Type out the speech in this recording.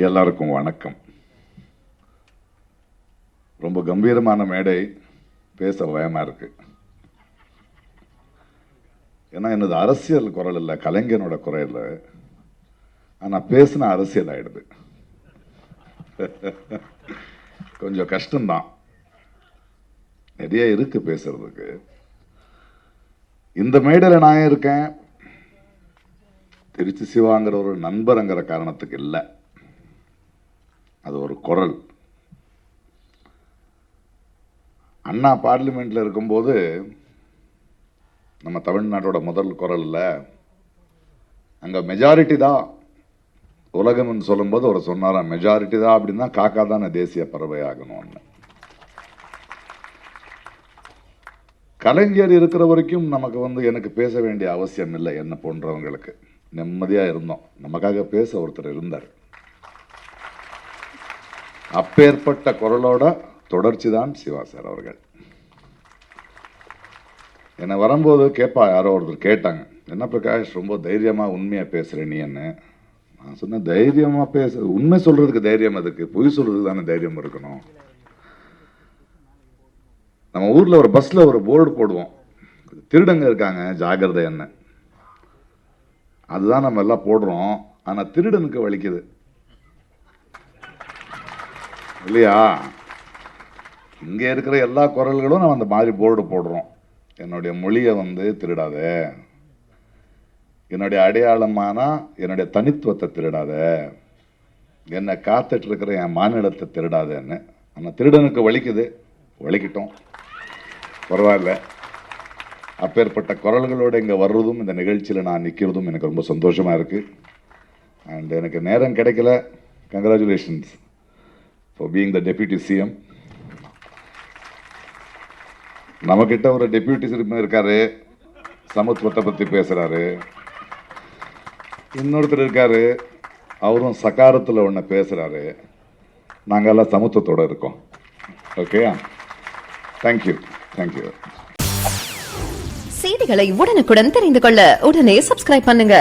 எல்லாருக்கும் வணக்கம். ரொம்ப கம்பீரமான மேடை, பேச பயமா இருக்கு. ஏன்னா என்னது அரசியல் குரல் இல்லை, கலைஞனோட குரல் இல்லை. ஆனா பேசின அரசியல் ஆயிடுது. கொஞ்சம் கஷ்டம்தான், நிறைய இருக்கு பேசுறதுக்கு. இந்த மேடையில் நான் இருக்கேன் திருச்சி சிவாங்கிற ஒரு நண்பருங்கிற காரணத்துக்கு இல்லை, அது ஒரு குரல். அண்ணா பார்லிமெண்ட்ல இருக்கும்போது நம்ம தமிழ்நாட்டோட முதல் குரல்ல அங்க மெஜாரிட்டி தான் உலகம்னு சொல்லும்போது அவர் சொன்னாராம், மெஜாரிட்டி தான் அப்படின்னா காக்கா தானே தேசிய பறவை ஆகணும்னு. கலைஞர் இருக்கிற வரைக்கும் நமக்கு எனக்கு பேச வேண்டிய அவசியம் இல்லை. என்ன போன்றவங்களுக்கு நிம்மதியா இருந்தோம், நமக்காக பேச ஒருத்தர் இருந்தார். அப்பேற்பட்ட குரலோட தொடர்ச்சி தான் சிவா சார் அவர்கள். என்னை வரும்போது யாரோ ஒருத்தர் கேட்டாங்க, என்ன பிரகாஷ் ரொம்ப தைரியமா உண்மையா பேசுற நீ என்ன? நான் சொன்னேன், தைரியமா பேச, உண்மை சொல்றதுக்கு தைரியம் எதுக்கு, பொய் சொல்றதுக்கு தானே தைரியம் இருக்கணும். நம்ம ஊர்ல ஒரு பஸ்ல ஒரு போர்டு போடுவோம், திருடங்க இருக்காங்க ஜாகிரதை என்ன, அதுதான் நம்ம எல்லாம் போடுறோம். ஆனா திருடனுக்கு வலிக்குது இல்லையா? இங்க இருக்கிற எல்லா குரல்களும் நம்ம அந்த மாதிரி போர்டு போடுறோம். என்னுடைய மொழியை திருடாத, என்னுடைய அடையாளமான என்னுடைய தனித்துவத்தை திருடாத, என்னை காத்துட்டு இருக்கிற என் மாநிலத்தை திருடாதன்னு. ஆனா திருடனுக்கு வலிக்குது, வலிக்கிட்டோம், பரவாயில்ல. அப்பேற்பட்ட குரல்களோடு இங்கே வர்றதும் இந்த நிகழ்ச்சியில் நான் நிற்கிறதும் எனக்கு ரொம்ப சந்தோஷமாக இருக்குது. அண்ட் எனக்கு நேரம் கிடைக்கல. Congratulations for being the deputy CM. நம்மக்கிட்ட ஒரு டெப்யூட்டி சிஎம் இருக்காரு, சமத்துவத்தை பற்றி பேசுகிறாரு. இன்னொருத்தர் இருக்காரு, அவரும் சகாரத்தில் ஒன்று பேசுகிறாரு. நாங்கள் எல்லாம் சமத்துவத்தோடு இருக்கோம். Okay, thank you. தேங்க்யூ. செய்திகளை உடனுக்குடன் தெரிந்து கொள்ள உடனே சப்ஸ்கிரைப் பண்ணுங்க.